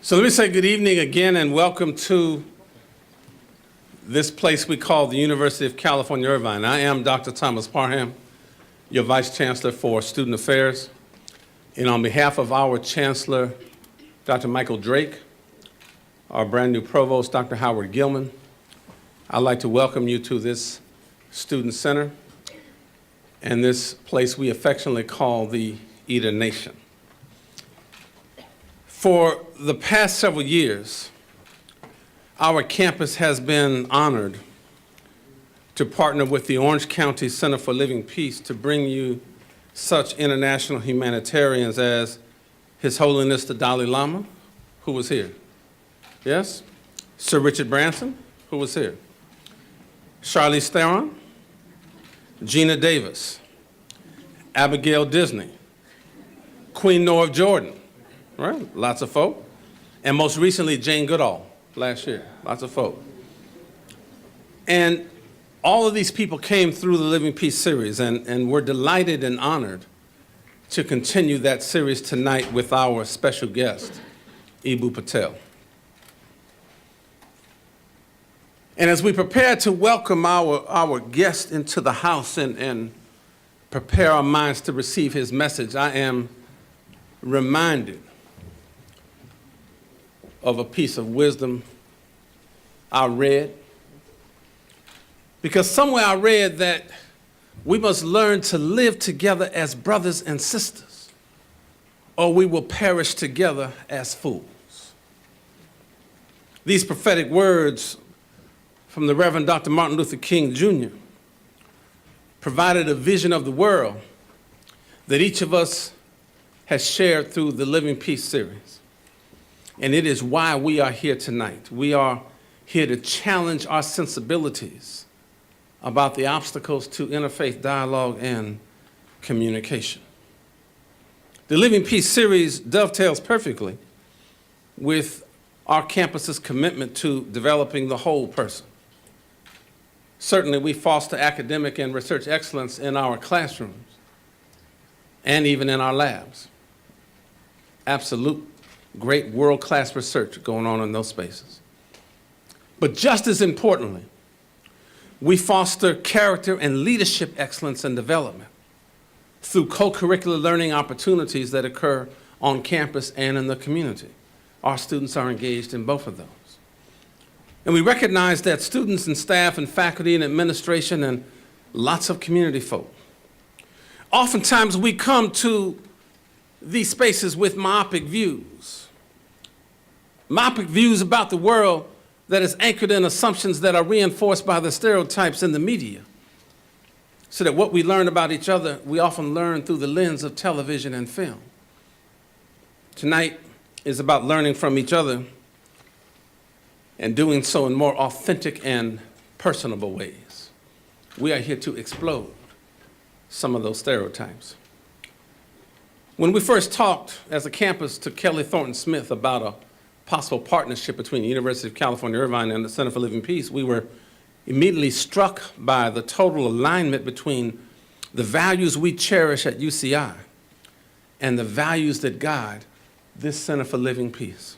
So let me say good evening again and welcome to this place we call the University of California, Irvine. I am Dr. Thomas Parham, your Vice Chancellor for Student Affairs. And on behalf of our Chancellor, Dr. Michael Drake, our brand new Provost, Dr. Howard Gilman, I'd like to welcome you to this Student Center and this place we affectionately call the Eden Nation. For the past several years, our campus has been honored to partner with the Orange County Center for Living Peace to bring you such international humanitarians as His Holiness the Dalai Lama, who was here. Yes? Sir Richard Branson, who was here. Charlize Theron, Gina Davis, Abigail Disney, Queen Noor of Jordan, right? Lots of folk. And most recently, Jane Goodall, last year. Lots of folk. And all of these people came through the Living Peace series, and we're delighted and honored to continue that series tonight with our special guest, Eboo Patel. And as we prepare to welcome our guest into the house and prepare our minds to receive his message, I am reminded of a piece of wisdom I read. Because somewhere I read that we must learn to live together as brothers and sisters, or we will perish together as fools. These prophetic words from the Reverend Dr. Martin Luther King Jr. provided a vision of the world that each of us has shared through the Living Peace series. And it is why we are here tonight. We are here to challenge our sensibilities about the obstacles to interfaith dialogue and communication. The Living Peace series dovetails perfectly with our campus's commitment to developing the whole person. Certainly, we foster academic and research excellence in our classrooms and even in our labs. Absolute great world-class research going on in those spaces. But just as importantly, we foster character and leadership excellence and development through co-curricular learning opportunities that occur on campus and in the community. Our students are engaged in both of those. And we recognize that students and staff and faculty and administration and lots of community folk, oftentimes we come to these spaces with myopic views about the world that is anchored in assumptions that are reinforced by the stereotypes in the media, so that what we learn about each other, we often learn through the lens of television and film. Tonight is about learning from each other and doing so in more authentic and personable ways. We are here to explode some of those stereotypes. When we first talked as a campus to Kelly Thornton Smith about a possible partnership between the University of California, Irvine and the Center for Living Peace, we were immediately struck by the total alignment between the values we cherish at UCI and the values that guide this Center for Living Peace.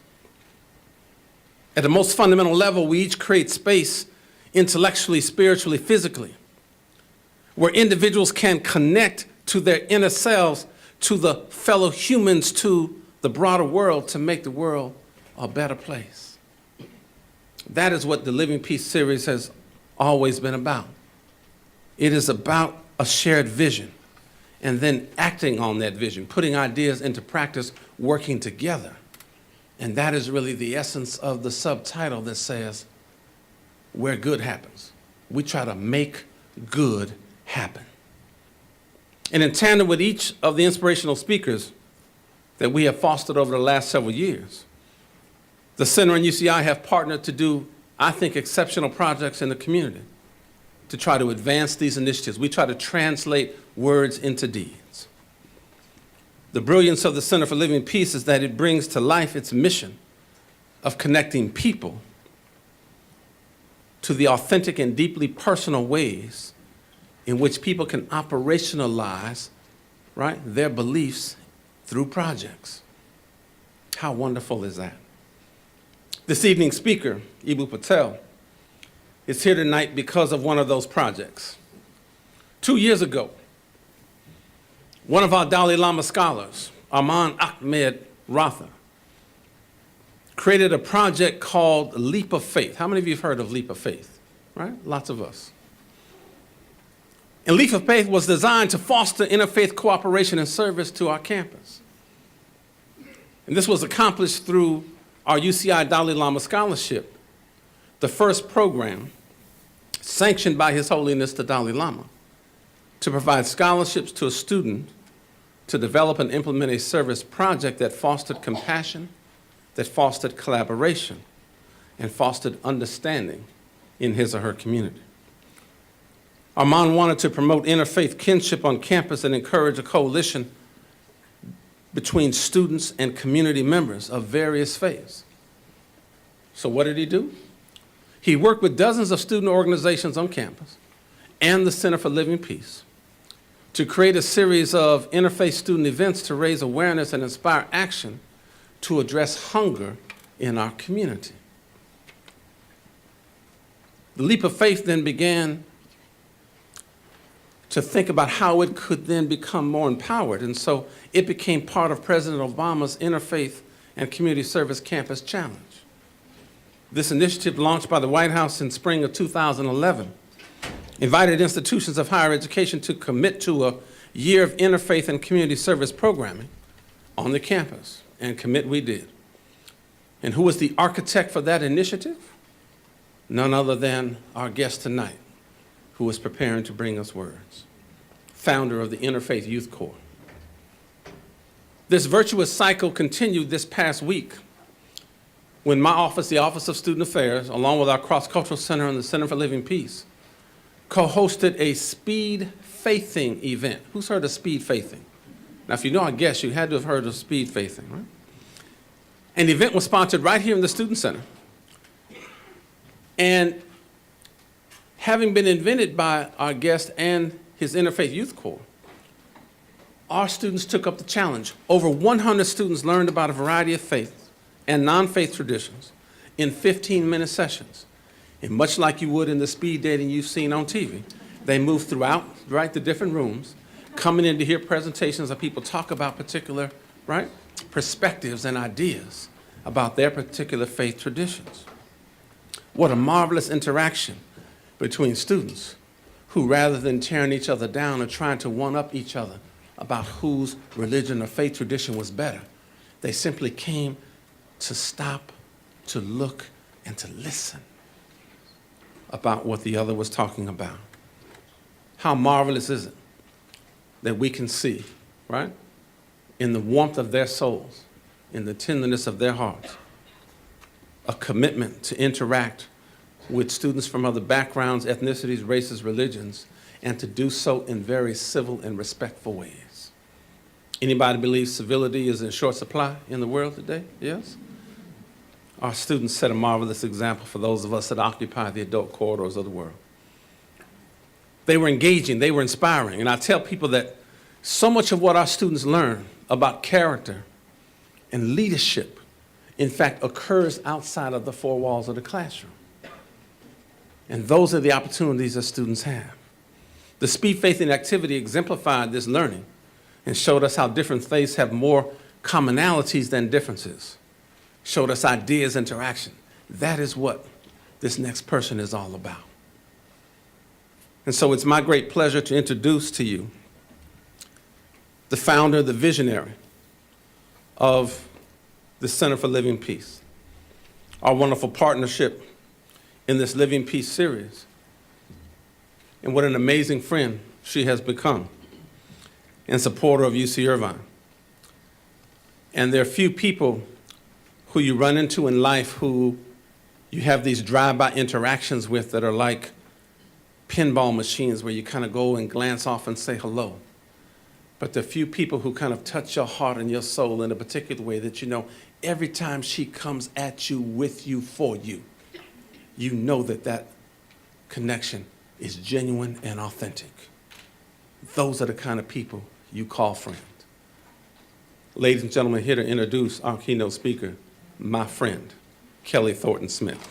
At the most fundamental level, we each create space intellectually, spiritually, physically, where individuals can connect to their inner selves, to the fellow humans, to the broader world, to make the world a better place. That is what the Living Peace series has always been about. It is about a shared vision and then acting on that vision, putting ideas into practice, working together. And that is really the essence of the subtitle that says, where good happens. We try to make good happen. And in tandem with each of the inspirational speakers that we have fostered over the last several years, the Center and UCI have partnered to do, I think, exceptional projects in the community to try to advance these initiatives. We try to translate words into deeds. The brilliance of the Center for Living Peace is that it brings to life its mission of connecting people to the authentic and deeply personal ways in which people can operationalize, right, their beliefs through projects. How wonderful is that? This evening's speaker, Eboo Patel, is here tonight because of one of those projects. 2 years ago, one of our Dalai Lama scholars, Arman Ahmed Ratha, created a project called Leap of Faith. How many of you have heard of Leap of Faith? Right? Lots of us. And Leap of Faith was designed to foster interfaith cooperation and service to our campus. And this was accomplished through our UCI Dalai Lama Scholarship, the first program sanctioned by His Holiness the Dalai Lama to provide scholarships to a student to develop and implement a service project that fostered compassion, that fostered collaboration, and fostered understanding in his or her community. Arman wanted to promote interfaith kinship on campus and encourage a coalition between students and community members of various faiths. So what did he do? He worked with dozens of student organizations on campus and the Center for Living Peace to create a series of interfaith student events to raise awareness and inspire action to address hunger in our community. The Leap of Faith then began to think about how it could then become more empowered, and so it became part of President Obama's Interfaith and Community Service Campus Challenge. This initiative, launched by the White House in spring of 2011, invited institutions of higher education to commit to a year of interfaith and community service programming on the campus, and commit we did. And who was the architect for that initiative? None other than our guest tonight, who is preparing to bring us words, founder of the Interfaith Youth Core. This virtuous cycle continued this past week when my office, the Office of Student Affairs, along with our Cross-Cultural Center and the Center for Living Peace, co-hosted a speed faithing event. Who's heard of speed faithing? Now, if you know our guest, you had to have heard of speed faithing, right? An event was sponsored right here in the Student Center. And having been invented by our guest and his Interfaith Youth Core, our students took up the challenge. Over 100 students learned about a variety of faiths and non-faith traditions in 15-minute sessions. And much like you would in the speed dating you've seen on TV, they moved throughout, right, the different rooms, coming in to hear presentations of people talk about particular, right, perspectives and ideas about their particular faith traditions. What a marvelous interaction between students who, rather than tearing each other down and trying to one-up each other about whose religion or faith tradition was better, they simply came to stop, to look, and to listen about what the other was talking about. How marvelous is it that we can see, right, in the warmth of their souls, in the tenderness of their hearts, a commitment to interact with students from other backgrounds, ethnicities, races, religions, and to do so in very civil and respectful ways. Anybody believe civility is in short supply in the world today? Yes? Our students set a marvelous example for those of us that occupy the adult corridors of the world. They were engaging, they were inspiring, and I tell people that so much of what our students learn about character and leadership, in fact, occurs outside of the four walls of the classroom. And those are the opportunities that students have. The speed faithing activity exemplified this learning and showed us how different faiths have more commonalities than differences, showed us ideas, interaction. That is what this next person is all about. And so it's my great pleasure to introduce to you the founder, the visionary of the Center for Living Peace, our wonderful partnership in this Living Peace series, and what an amazing friend she has become and supporter of UC Irvine. And there are few people who you run into in life who you have these drive-by interactions with that are like pinball machines where you kind of go and glance off and say hello. But the few people who kind of touch your heart and your soul in a particular way that you know every time she comes at you, with you, for you, you know that that connection is genuine and authentic. Those are the kind of people you call friend. Ladies and gentlemen, here to introduce our keynote speaker, my friend, Kelly Thornton Smith.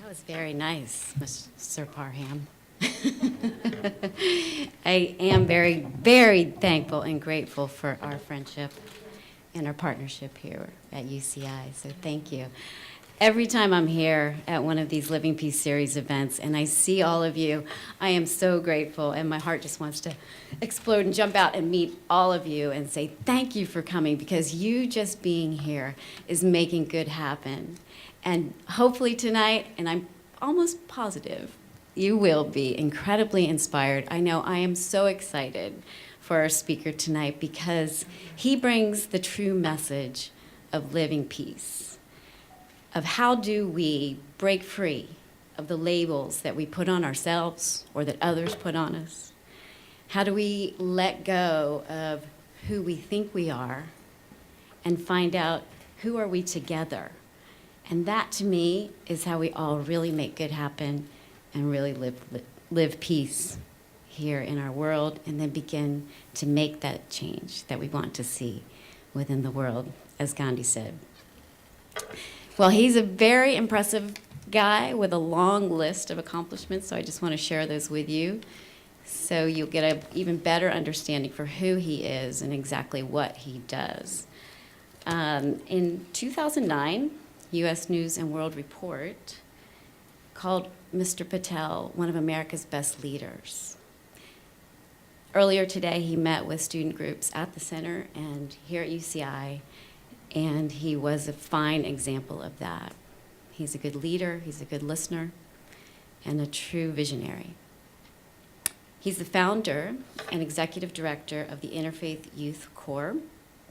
That was very nice, Mr. Parham. I am very, very thankful and grateful for our friendship and our partnership here at UCI, so thank you. Every time I'm here at one of these Living Peace Series events and I see all of you, I am so grateful, and my heart just wants to explode and jump out and meet all of you and say thank you for coming, because you just being here is making good happen. And hopefully tonight, and I'm almost positive, you will be incredibly inspired. I know I am so excited for our speaker tonight because he brings the true message of living peace, of how do we break free of the labels that we put on ourselves or that others put on us. How do we let go of who we think we are and find out who are we together? And that, to me, is how we all really make good happen and really live peace here in our world, and then begin to make that change that we want to see within the world, as Gandhi said. Well, he's a very impressive guy with a long list of accomplishments, so I just want to share those with you so you'll get an even better understanding for who he is and exactly what he does. In 2009, U.S. News and World Report called Mr. Patel one of America's best leaders. Earlier today, he met with student groups at the center and here at UCI, and he was a fine example of that. He's a good leader, he's a good listener, and a true visionary. He's the founder and executive director of the Interfaith Youth Core,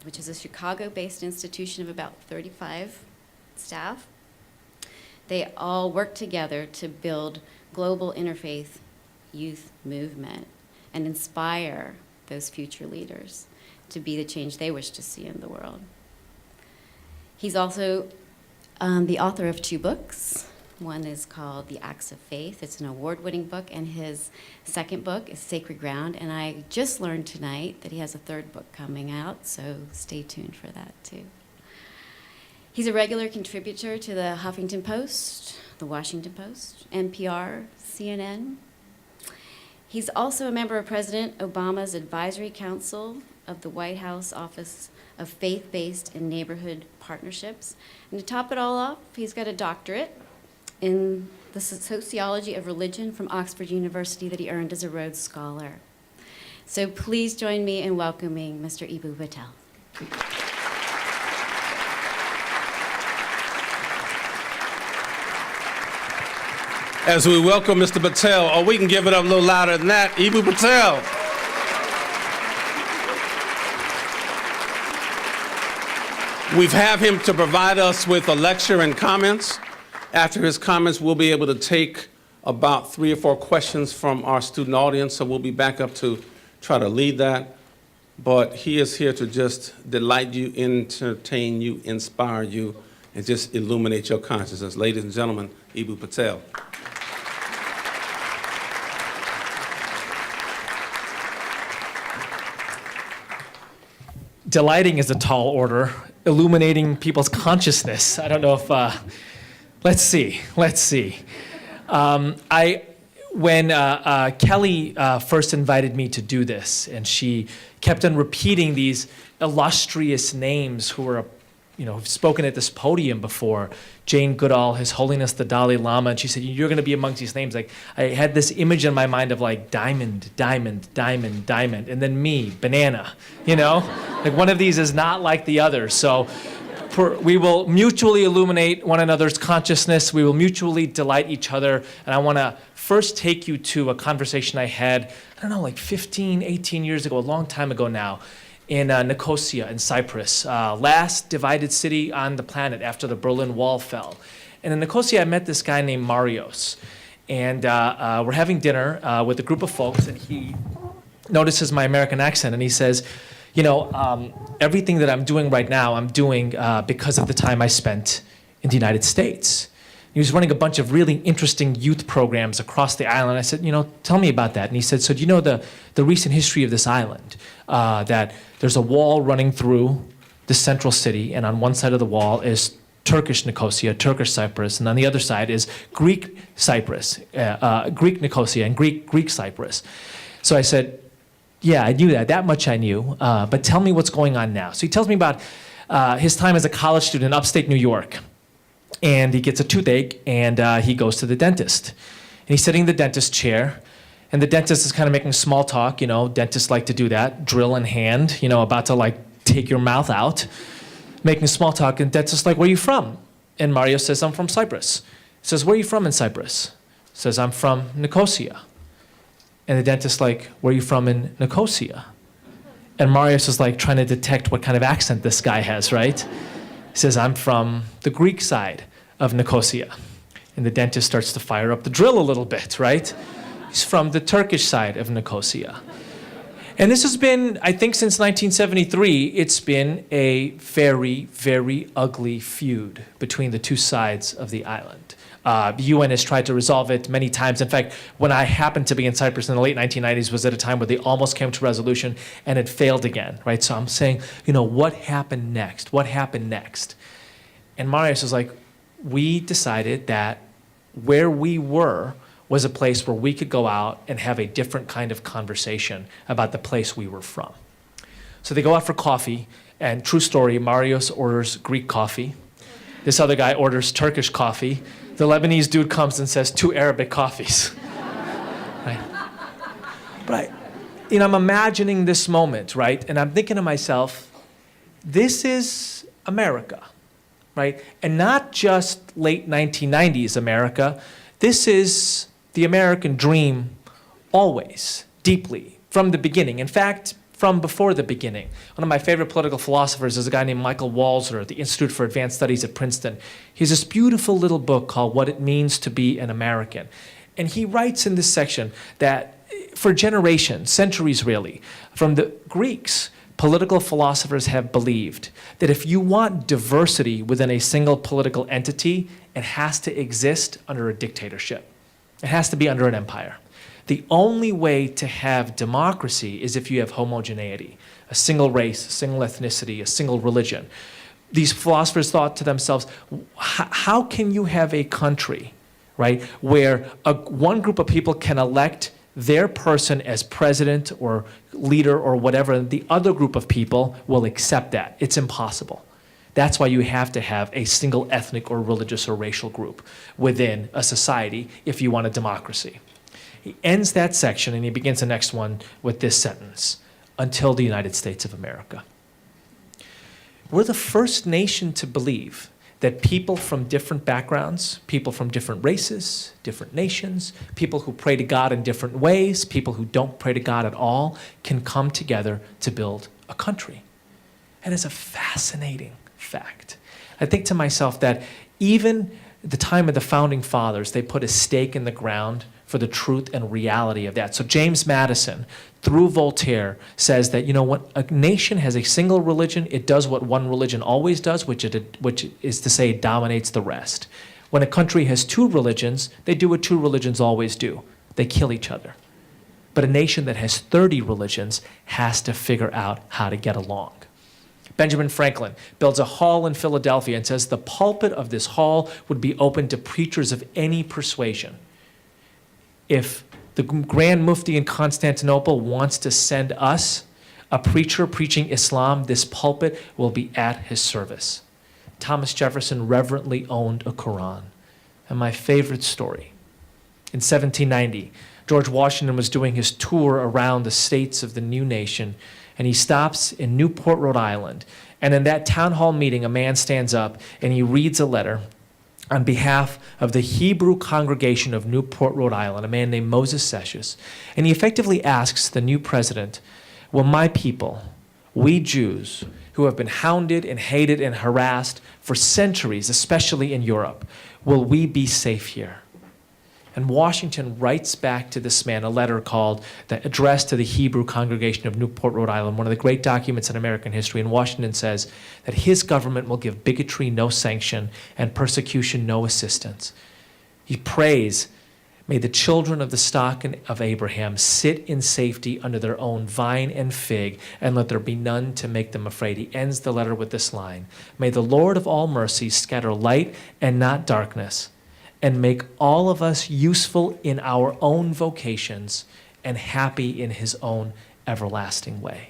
which is a Chicago-based institution of about 35 staff. They all work together to build global interfaith youth movement and inspire those future leaders to be the change they wish to see in the world. He's also the author of 2 books. One is called The Acts of Faith. It's an award-winning book, and his second book is Sacred Ground. And I just learned tonight that he has a 3rd book coming out, so stay tuned for that too. He's a regular contributor to the Huffington Post, the Washington Post, NPR, CNN. He's also a member of President Obama's Advisory Council of the White House Office of Faith-Based and Neighborhood Partnerships. And to top it all off, he's got a doctorate in the sociology of religion from Oxford University that he earned as a Rhodes Scholar. So please join me in welcoming Mr. Eboo Patel. As we welcome Mr. Patel, or we can give it up a little louder than that, Eboo Patel. We've had him to provide us with a lecture and comments. After his comments, we'll be able to take about 3 or 4 questions from our student audience, so we'll be back up to try to lead that. But he is here to just delight you, entertain you, inspire you, and just illuminate your consciousness. Ladies and gentlemen, Eboo Patel. Delighting is a tall order. Illuminating people's consciousness. I don't know if, let's see. When Kelly first invited me to do this, and she kept on repeating these illustrious names who were, who've spoken at this podium before, Jane Goodall, His Holiness the Dalai Lama, and she said, you're going to be amongst these names. Like, I had this image in my mind of like diamond, diamond, diamond, diamond, and then me, banana, Like one of these is not like the other. So we will mutually illuminate one another's consciousness. We will mutually delight each other. And I want to first take you to a conversation I had, like 15, 18 years ago, a long time ago now, in Nicosia in Cyprus, last divided city on the planet after the Berlin Wall fell. And in Nicosia, I met this guy named Marios. And we're having dinner with a group of folks, and he notices my American accent, and he says, everything that I'm doing right now, I'm doing because of the time I spent in the United States. He was running a bunch of really interesting youth programs across the island. I said, tell me about that. And he said, so do you know the recent history of this island? That there's a wall running through the central city, and on one side of the wall is Turkish Nicosia, Turkish Cyprus, and on the other side is Greek Cyprus, Greek Nicosia, and Greek Cyprus. So I said, yeah, I knew that. That much I knew. But tell me what's going on now. So he tells me about his time as a college student in upstate New York. And he gets a toothache, and he goes to the dentist. And he's sitting in the dentist chair, and the dentist is kind of making small talk. Dentists like to do that, drill in hand, about to take your mouth out, making small talk. And dentist is like, where are you from? And Mario says, I'm from Cyprus. He says, where are you from in Cyprus? He says, I'm from Nicosia. And the dentist is like, where are you from in Nicosia? And Marius is trying to detect what kind of accent this guy has, right? He says, I'm from the Greek side of Nicosia. And the dentist starts to fire up the drill a little bit, right? He's from the Turkish side of Nicosia. And this has been, I think since 1973, it's been a very, very ugly feud between the two sides of the island. The UN has tried to resolve it many times. In fact, when I happened to be in Cyprus in the late 1990s was at a time where they almost came to resolution and it failed again, right? So I'm saying, what happened next? What happened next? And Marius was like, we decided that where we were was a place where we could go out and have a different kind of conversation about the place we were from. So they go out for coffee, and true story, Marius orders Greek coffee. This other guy orders Turkish coffee. The Lebanese dude comes and says 2 Arabic coffees. Right? But I'm imagining this moment, right? And I'm thinking to myself, this is America, right? And not just late 1990s America. This is the American dream always, deeply, from the beginning. In fact, from before the beginning. One of my favorite political philosophers is a guy named Michael Walzer at the Institute for Advanced Studies at Princeton. He has this beautiful little book called What It Means to Be an American. And he writes in this section that for generations, centuries really, from the Greeks, political philosophers have believed that if you want diversity within a single political entity, it has to exist under a dictatorship. It has to be under an empire. The only way to have democracy is if you have homogeneity, a single race, a single ethnicity, a single religion. These philosophers thought to themselves, how can you have a country, right, where one group of people can elect their person as president or leader or whatever, and the other group of people will accept that? It's impossible. That's why you have to have a single ethnic or religious or racial group within a society if you want a democracy. He ends that section and he begins the next one with this sentence, until the United States of America. We're the first nation to believe that people from different backgrounds, people from different races, different nations, people who pray to God in different ways, people who don't pray to God at all, can come together to build a country. And it's a fascinating fact. I think to myself that even at the time of the founding fathers, they put a stake in the ground for the truth and reality of that. So James Madison, through Voltaire, says that, when a nation has a single religion, it does what one religion always does, which is to say it dominates the rest. When a country has 2 religions, they do what 2 religions always do. They kill each other. But a nation that has 30 religions has to figure out how to get along. Benjamin Franklin builds a hall in Philadelphia and says the pulpit of this hall would be open to preachers of any persuasion. If the Grand Mufti in Constantinople wants to send us a preacher preaching Islam, this pulpit will be at his service. Thomas Jefferson reverently owned a Quran. And my favorite story, in 1790, George Washington was doing his tour around the states of the new nation, and he stops in Newport, Rhode Island. And in that town hall meeting, a man stands up and he reads a letter on behalf of the Hebrew congregation of Newport, Rhode Island, a man named Moses Sessions. And he effectively asks the new president, will my people, we Jews, who have been hounded and hated and harassed for centuries, especially in Europe, will we be safe here? And Washington writes back to this man a letter called the Address to the Hebrew Congregation of Newport, Rhode Island, one of the great documents in American history. And Washington says that his government will give bigotry no sanction and persecution no assistance. He prays, may the children of the stock of Abraham sit in safety under their own vine and fig, and let there be none to make them afraid. He ends the letter with this line, may the Lord of all mercy scatter light and not darkness, and make all of us useful in our own vocations and happy in his own everlasting way.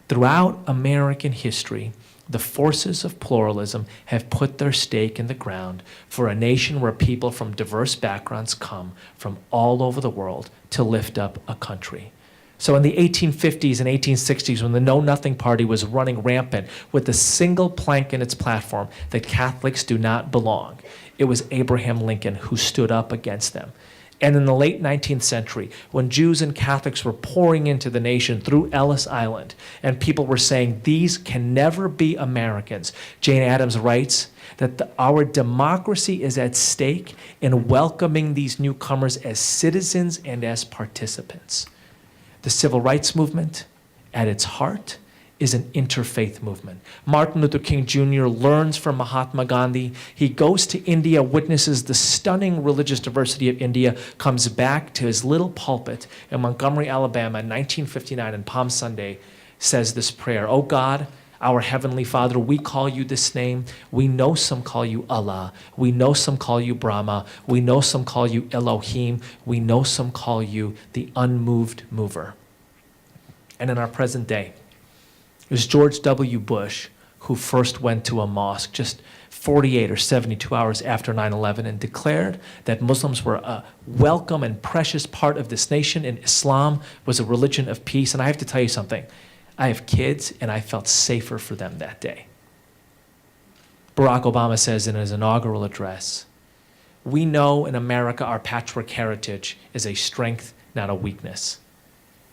Throughout American history, the forces of pluralism have put their stake in the ground for a nation where people from diverse backgrounds come from all over the world to lift up a country. So in the 1850s and 1860s, when the Know Nothing Party was running rampant with the single plank in its platform that Catholics do not belong, it was Abraham Lincoln who stood up against them. And in the late 19th century, when Jews and Catholics were pouring into the nation through Ellis Island, and people were saying, these can never be Americans, Jane Addams writes that our democracy is at stake in welcoming these newcomers as citizens and as participants. The civil rights movement, at its heart, is an interfaith movement. Martin Luther King Jr. learns from Mahatma Gandhi. He goes to India, witnesses the stunning religious diversity of India, comes back to his little pulpit in Montgomery, Alabama, in 1959, on Palm Sunday, says this prayer, "O God, our Heavenly Father, we call you this name. We know some call you Allah. We know some call you Brahma. We know some call you Elohim. We know some call you the unmoved mover." And in our present day, it was George W. Bush who first went to a mosque just 48 or 72 hours after 9/11 and declared that Muslims were a welcome and precious part of this nation, and Islam was a religion of peace. And I have to tell you something. I have kids, and I felt safer for them that day. Barack Obama says in his inaugural address, "We know in America our patchwork heritage is a strength, not a weakness.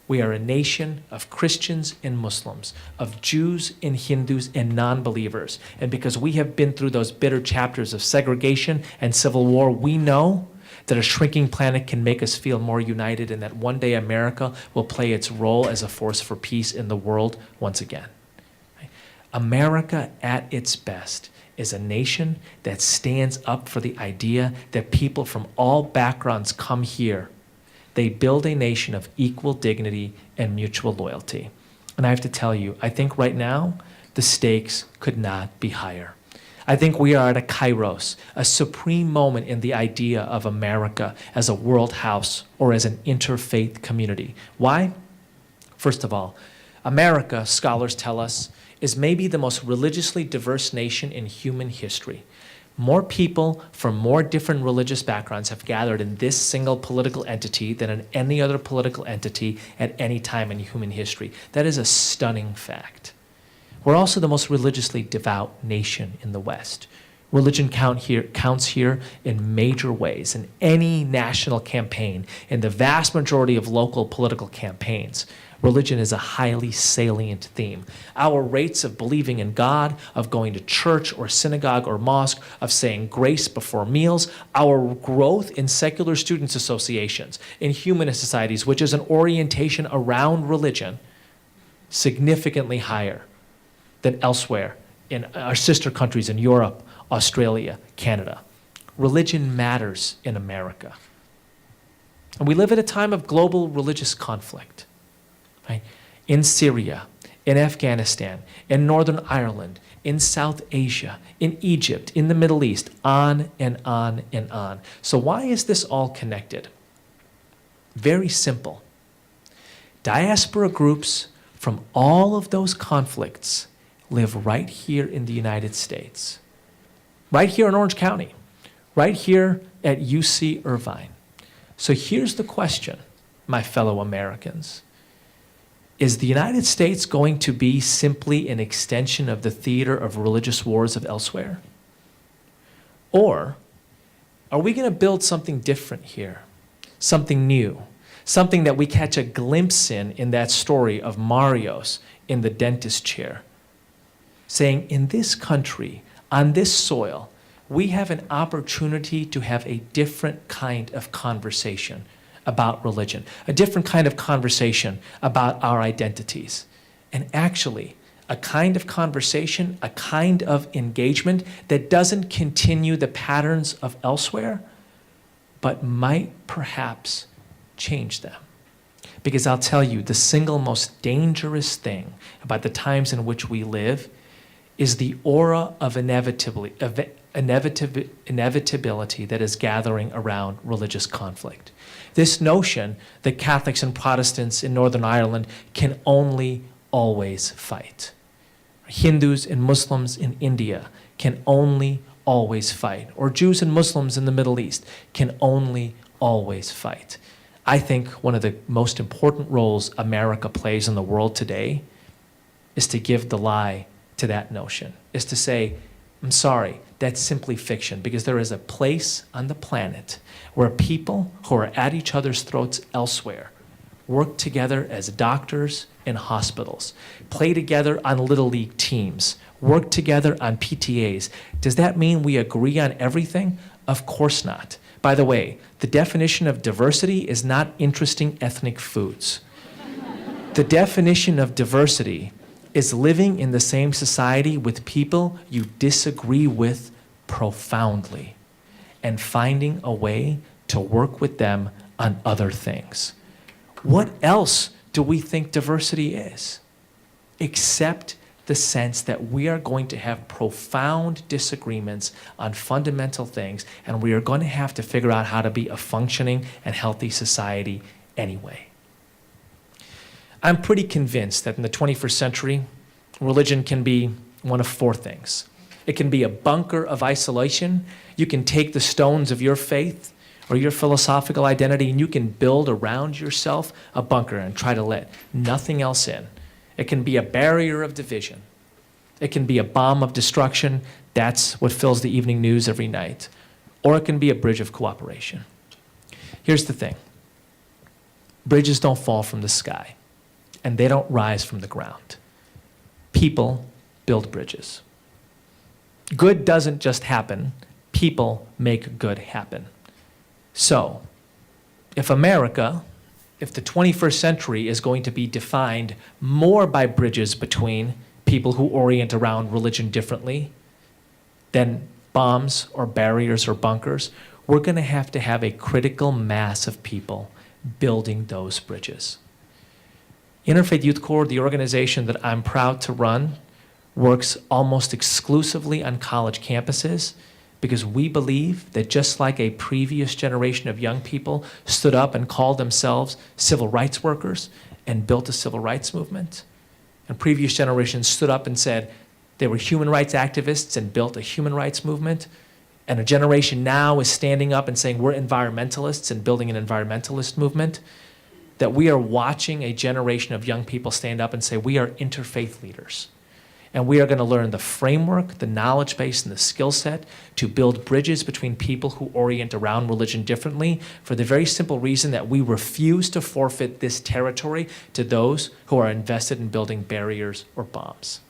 We are a nation of Christians and Muslims, of Jews and Hindus and non-believers. And because we have been through those bitter chapters of segregation and civil war, we know that a shrinking planet can make us feel more united, and that one day America will play its role as a force for peace in the world once again." America at its best is a nation that stands up for the idea that people from all backgrounds come here. They build a nation of equal dignity and mutual loyalty. And I have to tell you, I think right now, the stakes could not be higher. I think we are at a kairos, a supreme moment in the idea of America as a world house or as an interfaith community. Why? First of all, America, scholars tell us, is maybe the most religiously diverse nation in human history. More people from more different religious backgrounds have gathered in this single political entity than in any other political entity at any time in human history. That is a stunning fact. We're also the most religiously devout nation in the West. Religion counts here in major ways. In any national campaign, in the vast majority of local political campaigns, religion is a highly salient theme. Our rates of believing in God, of going to church or synagogue or mosque, of saying grace before meals, our growth in secular students' associations, in humanist societies, which is an orientation around religion, significantly higher than elsewhere in our sister countries in Europe, Australia, Canada. Religion matters in America. And we live at a time of global religious conflict. Right? In Syria, in Afghanistan, in Northern Ireland, in South Asia, in Egypt, in the Middle East, on and on and on. So why is this all connected? Very simple. Diaspora groups from all of those conflicts live right here in the United States, right here in Orange County, right here at UC Irvine. So here's the question, my fellow Americans. Is the United States going to be simply an extension of the theater of religious wars of elsewhere? Or are we going to build something different here, something new, something that we catch a glimpse in that story of Mario's in the dentist chair, saying, in this country, on this soil, we have an opportunity to have a different kind of conversation about religion, a different kind of conversation about our identities. And actually, a kind of conversation, a kind of engagement that doesn't continue the patterns of elsewhere, but might perhaps change them. Because I'll tell you, the single most dangerous thing about the times in which we live is the aura of inevitability that is gathering around religious conflict. This notion that Catholics and Protestants in Northern Ireland can only always fight. Hindus and Muslims in India can only always fight. Or Jews and Muslims in the Middle East can only always fight. I think one of the most important roles America plays in the world today is to give the lie to that notion, is to say, I'm sorry, that's simply fiction, because there is a place on the planet where people who are at each other's throats elsewhere work together as doctors in hospitals, play together on little league teams, work together on PTAs. Does that mean we agree on everything? Of course not. By the way, the definition of diversity is not interesting ethnic foods. The definition of diversity is living in the same society with people you disagree with profoundly and finding a way to work with them on other things. What else do we think diversity is? Except the sense that we are going to have profound disagreements on fundamental things, and we are going to have to figure out how to be a functioning and healthy society anyway. I'm pretty convinced that in the 21st century, religion can be one of four things. It can be a bunker of isolation. You can take the stones of your faith or your philosophical identity and you can build around yourself a bunker and try to let nothing else in. It can be a barrier of division. It can be a bomb of destruction. That's what fills the evening news every night. Or it can be a bridge of cooperation. Here's the thing. Bridges don't fall from the sky, and they don't rise from the ground. People build bridges. Good doesn't just happen. People make good happen. So, if America, if the 21st century is going to be defined more by bridges between people who orient around religion differently than bombs or barriers or bunkers, we're going to have a critical mass of people building those bridges. Interfaith Youth Core, the organization that I'm proud to run, works almost exclusively on college campuses because we believe that just like a previous generation of young people stood up and called themselves civil rights workers and built a civil rights movement, and previous generations stood up and said they were human rights activists and built a human rights movement, and a generation now is standing up and saying we're environmentalists and building an environmentalist movement, that we are watching a generation of young people stand up and say we are interfaith leaders. And we are going to learn the framework, the knowledge base, and the skill set to build bridges between people who orient around religion differently for the very simple reason that we refuse to forfeit this territory to those who are invested in building barriers or bombs.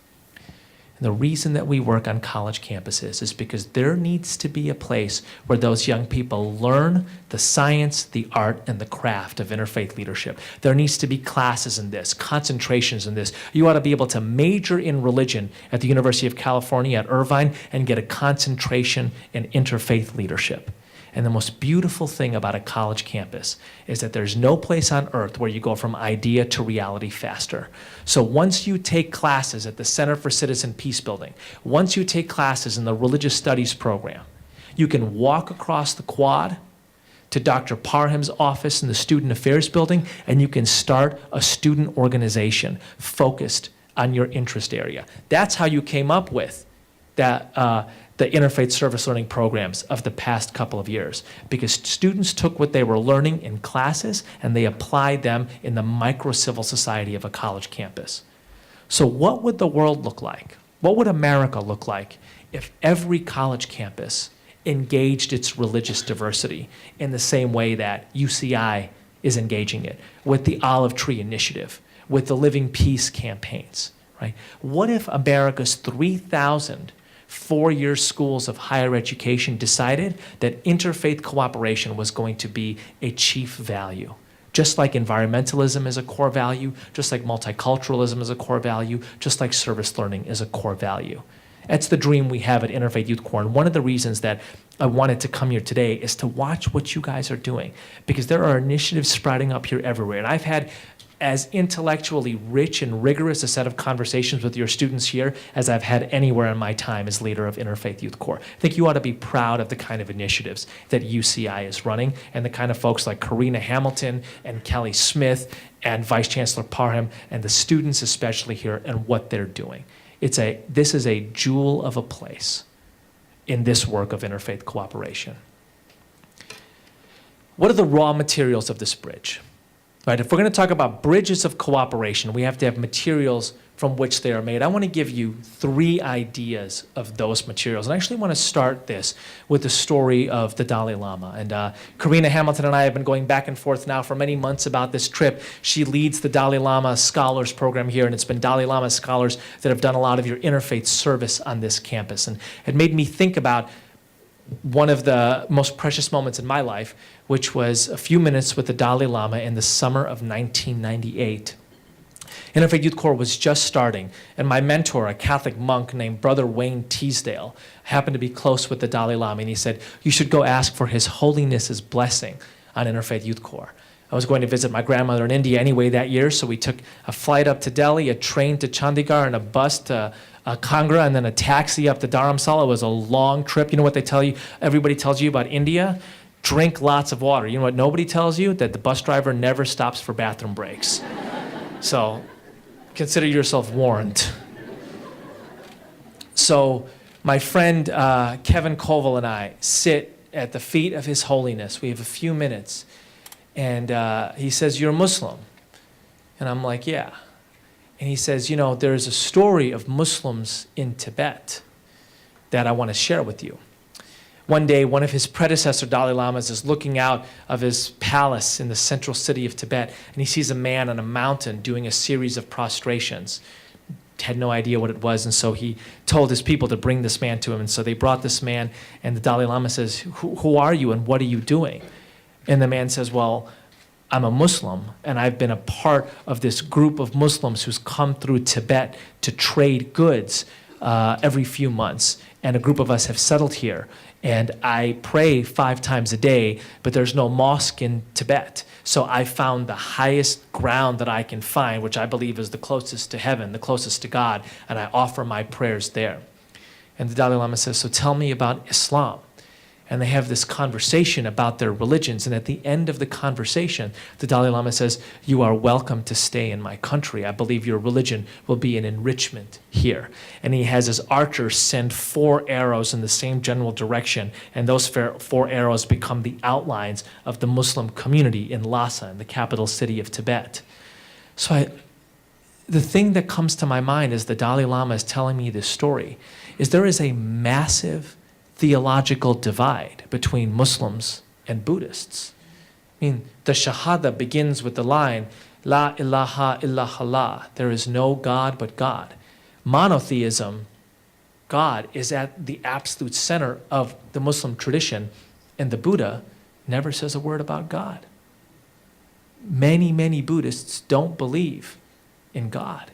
And the reason that we work on college campuses is because there needs to be a place where those young people learn the science, the art, and the craft of interfaith leadership. There needs to be classes in this, concentrations in this. You ought to be able to major in religion at the University of California at Irvine and get a concentration in interfaith leadership. And the most beautiful thing about a college campus is that there's no place on earth where you go from idea to reality faster. So once you take classes at the Center for Citizen Peacebuilding, once you take classes in the Religious Studies program, you can walk across the quad to Dr. Parham's office in the Student Affairs building, and you can start a student organization focused on your interest area. That's how you came up with that, the interfaith service learning programs of the past couple of years, because students took what they were learning in classes and they applied them in the micro-civil society of a college campus. So what would the world look like? What would America look like if every college campus engaged its religious diversity in the same way that UCI is engaging it, with the Olive Tree Initiative, with the Living Peace campaigns, right? What if America's 3,000 four-year schools of higher education decided that interfaith cooperation was going to be a chief value? Just like environmentalism is a core value, just like multiculturalism is a core value, just like service learning is a core value. That's the dream we have at Interfaith Youth Core. And one of the reasons that I wanted to come here today is to watch what you guys are doing, because there are initiatives sprouting up here everywhere. And I've had as intellectually rich and rigorous a set of conversations with your students here as I've had anywhere in my time as leader of Interfaith Youth Core. I think you ought to be proud of the kind of initiatives that UCI is running and the kind of folks like Karina Hamilton and Kelly Smith and Vice Chancellor Parham and the students especially here and what they're doing. This is a jewel of a place in this work of interfaith cooperation. What are the raw materials of this bridge? Right, if we're going to talk about bridges of cooperation, we have to have materials from which they are made. I want to give you 3 ideas of those materials. And I actually want to start this with the story of the Dalai Lama. And Karina Hamilton and I have been going back and forth now for many months about this trip. She leads the Dalai Lama Scholars Program here, and it's been Dalai Lama scholars that have done a lot of your interfaith service on this campus. And it made me think about one of the most precious moments in my life, which was a few minutes with the Dalai Lama in the summer of 1998. Interfaith Youth Core was just starting, and my mentor, a Catholic monk named Brother Wayne Teasdale, happened to be close with the Dalai Lama, and he said, "You should go ask for His Holiness's blessing on Interfaith Youth Core." I was going to visit my grandmother in India anyway that year, so we took a flight up to Delhi, a train to Chandigarh, and a bus to Kangra, and then a taxi up to Dharamsala. It was a long trip. You know what they tell you? Everybody tells you about India? Drink lots of water. You know what nobody tells you? That the bus driver never stops for bathroom breaks. So consider yourself warned. So my friend Kevin Koval and I sit at the feet of His Holiness. We have a few minutes. And he says, "You're Muslim?" And I'm like, "Yeah." And he says, "You know, there's a story of Muslims in Tibet that I want to share with you." One day, one of his predecessor Dalai Lamas is looking out of his palace in the central city of Tibet, and he sees a man on a mountain doing a series of prostrations. Had no idea what it was, and so he told his people to bring this man to him. And so they brought this man, and the Dalai Lama says, who are you and what are you doing? And the man says, "Well, I'm a Muslim, and I've been a part of this group of Muslims who's come through Tibet to trade goods every few months. And a group of us have settled here. And I pray 5 times a day, but there's no mosque in Tibet. So I found the highest ground that I can find, which I believe is the closest to heaven, the closest to God, and I offer my prayers there." And the Dalai Lama says, "So tell me about Islam." And they have this conversation about their religions. And at the end of the conversation, the Dalai Lama says, "You are welcome to stay in my country. I believe your religion will be an enrichment here." And he has his archers send 4 arrows in the same general direction. And those 4 arrows become the outlines of the Muslim community in Lhasa, in the capital city of Tibet. So the thing that comes to my mind as the Dalai Lama is telling me this story is there is a massive theological divide between Muslims and Buddhists. I mean, the Shahada begins with the line, "La ilaha illallah," there is no God but God. Monotheism, God, is at the absolute center of the Muslim tradition, and the Buddha never says a word about God. Many, many Buddhists don't believe in God.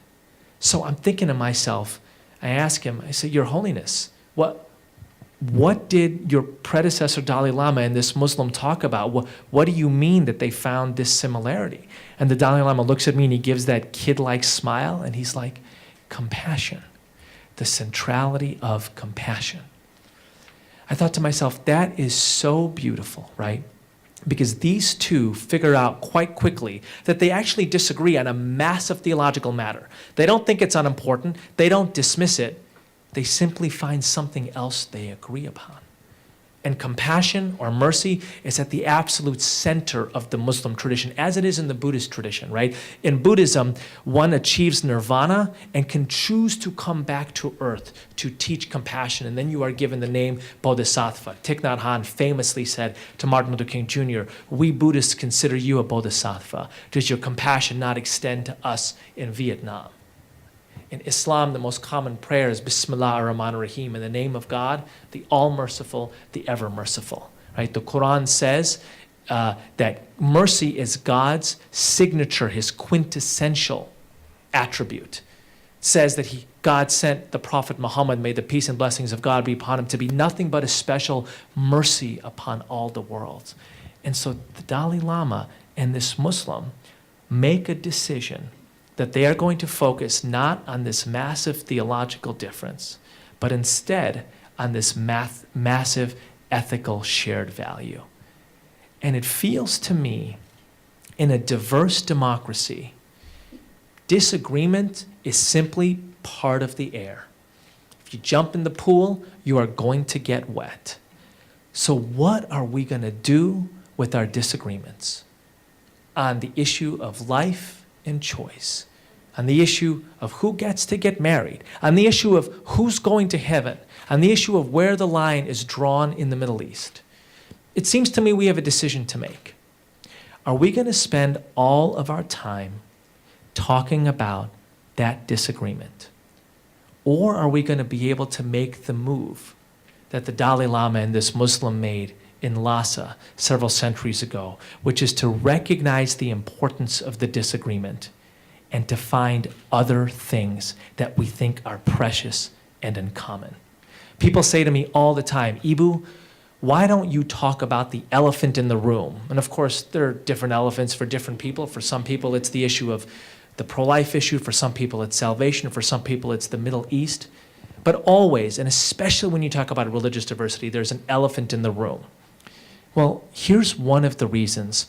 So I'm thinking to myself, I ask him, I say, "Your Holiness, what did your predecessor Dalai Lama and this Muslim talk about? What do you mean that they found this similarity?" And the Dalai Lama looks at me and he gives that kid-like smile and he's like, "Compassion, the centrality of compassion." I thought to myself, that is so beautiful, right? Because these two figure out quite quickly that they actually disagree on a massive theological matter. They don't think it's unimportant. They don't dismiss it. They simply find something else they agree upon. And compassion or mercy is at the absolute center of the Muslim tradition, as it is in the Buddhist tradition, right? In Buddhism, one achieves nirvana and can choose to come back to earth to teach compassion, and then you are given the name Bodhisattva. Thich Nhat Hanh famously said to Martin Luther King Jr., "We Buddhists consider you a Bodhisattva. Does your compassion not extend to us in Vietnam?" In Islam, the most common prayer is Bismillah ar-Rahman ar-Rahim, in the name of God, the all-merciful, the ever-merciful. Right? The Quran says that mercy is God's signature, his quintessential attribute. It says that God sent the Prophet Muhammad, may the peace and blessings of God be upon him, to be nothing but a special mercy upon all the world. And so the Dalai Lama and this Muslim make a decision that they are going to focus not on this massive theological difference, but instead on this massive ethical shared value. And it feels to me, in a diverse democracy, disagreement is simply part of the air. If you jump in the pool, you are going to get wet. So what are we going to do with our disagreements on the issue of life and choice, on the issue of who gets to get married, on the issue of who's going to heaven, on the issue of where the line is drawn in the Middle East? It seems to me we have a decision to make. Are we going to spend all of our time talking about that disagreement? Or are we going to be able to make the move that the Dalai Lama and this Muslim made in Lhasa several centuries ago, which is to recognize the importance of the disagreement and to find other things that we think are precious and in common? People say to me all the time, Eboo, why don't you talk about the elephant in the room? And of course, there are different elephants for different people. For some people, it's the issue of the pro-life issue. For some people, it's salvation. For some people, it's the Middle East. But always, and especially when you talk about religious diversity, there's an elephant in the room. Well, here's one of the reasons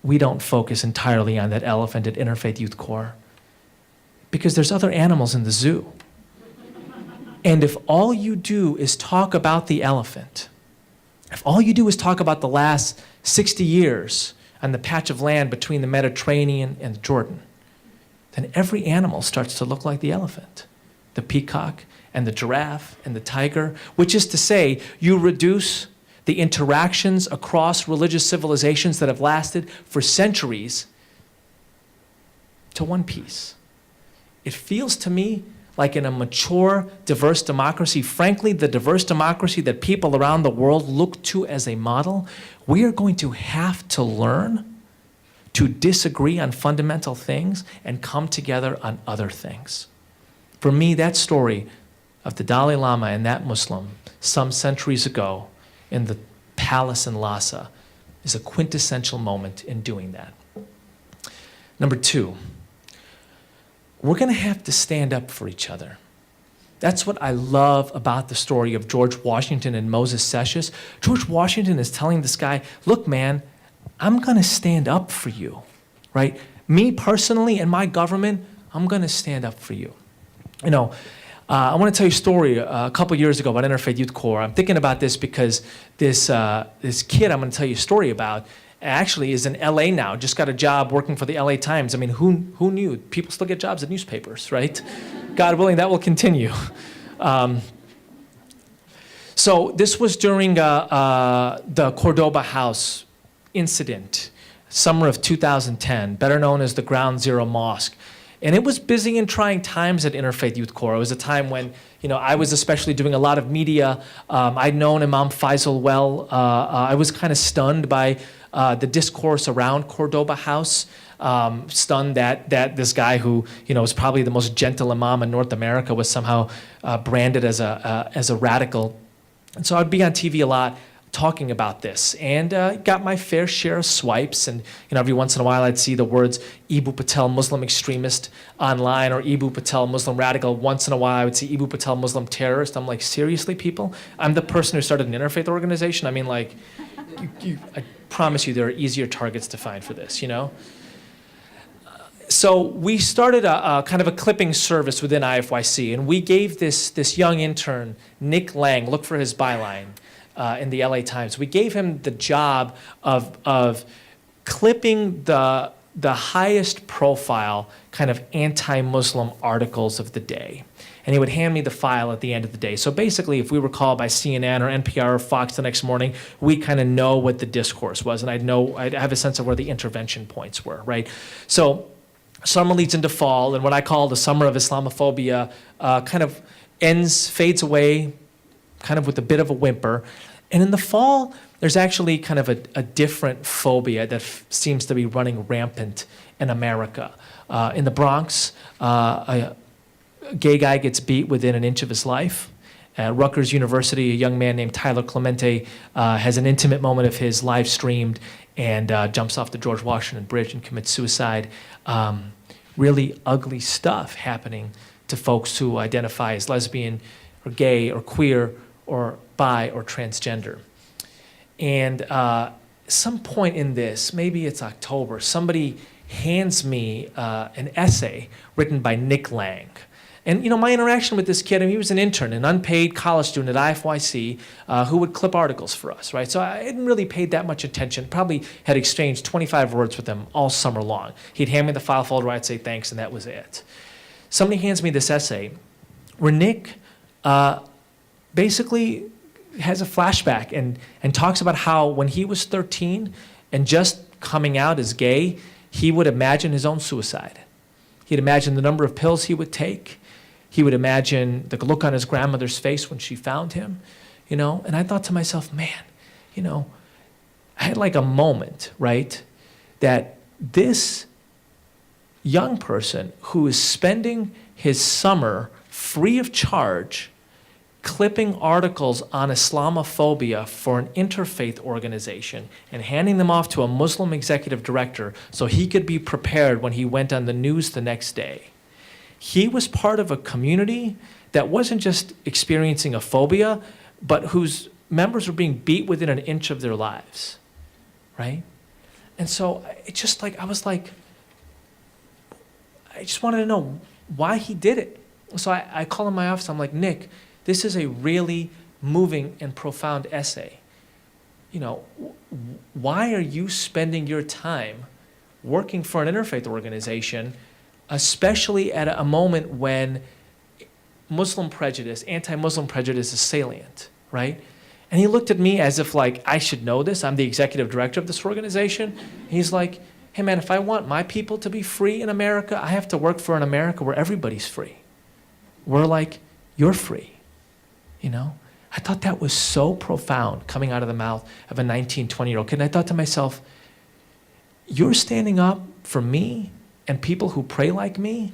we don't focus entirely on that elephant at Interfaith Youth Core. Because there's other animals in the zoo. And if all you do is talk about the elephant, if all you do is talk about the last 60 years on the patch of land between the Mediterranean and Jordan, then every animal starts to look like the elephant, the peacock and the giraffe and the tiger, which is to say, you reduce the interactions across religious civilizations that have lasted for centuries to one piece. It feels to me like in a mature, diverse democracy, frankly, the diverse democracy that people around the world look to as a model, we are going to have to learn to disagree on fundamental things and come together on other things. For me, that story of the Dalai Lama and that Muslim some centuries ago in the palace in Lhasa is a quintessential moment in doing that. Number two, we're going to have to stand up for each other. That's what I love about the story of George Washington and Moses Sessions. George Washington is telling this guy, look, man, I'm going to stand up for you, right? Me personally and my government, I'm going to stand up for you. You know, I want to tell you a story a couple years ago about Interfaith Youth Core. I'm thinking about this because this kid I'm going to tell you a story about actually is in LA now, just got a job working for the LA Times. I mean, who knew? People still get jobs at newspapers, right? God willing, that will continue. So this was during the Cordoba House incident, summer of 2010, better known as the Ground Zero Mosque. And it was busy and trying times at Interfaith Youth Core. It was a time when, you know, I was especially doing a lot of media. I'd known Imam Faisal well. I was kind of stunned by the discourse around Cordoba House, stunned that this guy who, you know, was probably the most gentle imam in North America was somehow branded as a radical. And so I'd be on TV a lot talking about this, and got my fair share of swipes. And you know, every once in a while I'd see the words Eboo Patel Muslim extremist online, or Eboo Patel Muslim radical. Once in a while I would see Eboo Patel Muslim terrorist. I'm like, seriously, people? I'm the person who started an interfaith organization. I mean, like, I promise you there are easier targets to find for this, you know? So we started a kind of a clipping service within IFYC, and we gave this young intern, Nick Lang, look for his byline, in the LA Times. We gave him the job of clipping the highest profile kind of anti-Muslim articles of the day. And he would hand me the file at the end of the day. So basically, if we were called by CNN or NPR or Fox the next morning, we kind of know what the discourse was, and I'd have a sense of where the intervention points were, right? So summer leads into fall, and what I call the summer of Islamophobia kind of fades away, kind of with a bit of a whimper. And in the fall, there's actually kind of a different phobia that seems to be running rampant in America. In the Bronx, a gay guy gets beat within an inch of his life. At Rutgers University, a young man named Tyler Clemente has an intimate moment of his live streamed and jumps off the George Washington Bridge and commits suicide. Really ugly stuff happening to folks who identify as lesbian or gay or queer or bi or transgender. And some point in this, maybe it's October, somebody hands me an essay written by Nick Lang. And my interaction with this kid, he was an intern, an unpaid college student at IFYC who would clip articles for us, right? So I hadn't really paid that much attention, probably had exchanged 25 words with him all summer long. He'd hand me the file folder, I'd say thanks, and that was it. Somebody hands me this essay where Nick basically has a flashback and talks about how when he was 13 and just coming out as gay, he would imagine his own suicide. He'd imagine the number of pills he would take. He would imagine the look on his grandmother's face when she found him, and I thought to myself, man, I had like a moment, right, that this young person who is spending his summer free of charge clipping articles on Islamophobia for an interfaith organization and handing them off to a Muslim executive director so he could be prepared when he went on the news the next day. He was part of a community that wasn't just experiencing a phobia, but whose members were being beat within an inch of their lives, right? And so it just I just wanted to know why he did it. So I call in my office, I'm like, Nick, this is a really moving and profound essay. Why are you spending your time working for an interfaith organization, especially at a moment when Muslim prejudice, anti-Muslim prejudice is salient, right? And he looked at me as if I should know this. I'm the executive director of this organization. He's like, hey man, if I want my people to be free in America, I have to work for an America where everybody's free. We're you're free, I thought that was so profound coming out of the mouth of a 19, 20-year-old kid. And I thought to myself, you're standing up for me and people who pray like me?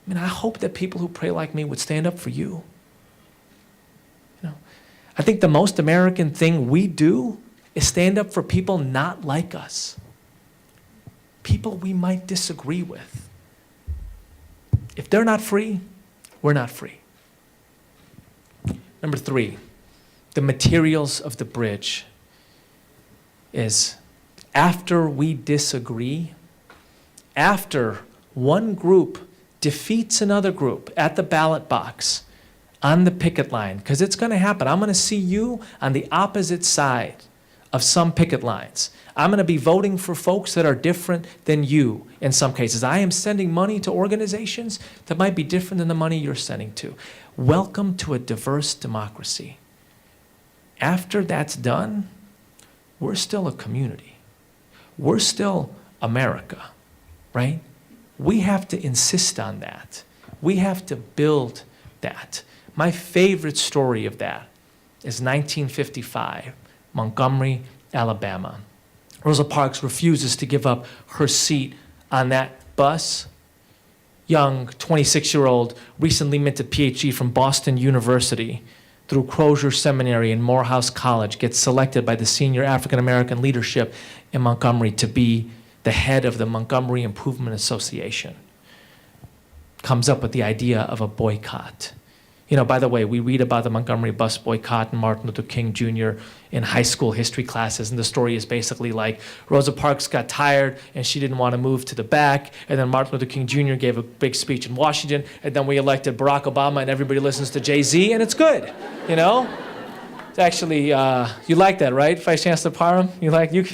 I hope that people who pray like me would stand up for you. I think the most American thing we do is stand up for people not like us. People we might disagree with. If they're not free, we're not free. Number 3, the materials of the bridge is after we disagree, after one group defeats another group at the ballot box, on the picket line, because it's going to happen. I'm going to see you on the opposite side of some picket lines. I'm going to be voting for folks that are different than you in some cases. I am sending money to organizations that might be different than the money you're sending to. Welcome to a diverse democracy. After that's done, we're still a community. We're still America, right? We have to insist on that. We have to build that. My favorite story of that is 1955, Montgomery, Alabama. Rosa Parks refuses to give up her seat on that bus. Young 26-year-old, recently minted PhD from Boston University through Crozier Seminary and Morehouse College, gets selected by the senior African-American leadership in Montgomery to be the head of the Montgomery Improvement Association. Comes up with the idea of a boycott. By the way, we read about the Montgomery bus boycott and Martin Luther King Jr. in high school history classes, and the story is basically Rosa Parks got tired and she didn't want to move to the back, and then Martin Luther King Jr. gave a big speech in Washington, and then we elected Barack Obama, and everybody listens to Jay-Z, and it's good, It's actually, you like that, right, Vice Chancellor Parham? You? A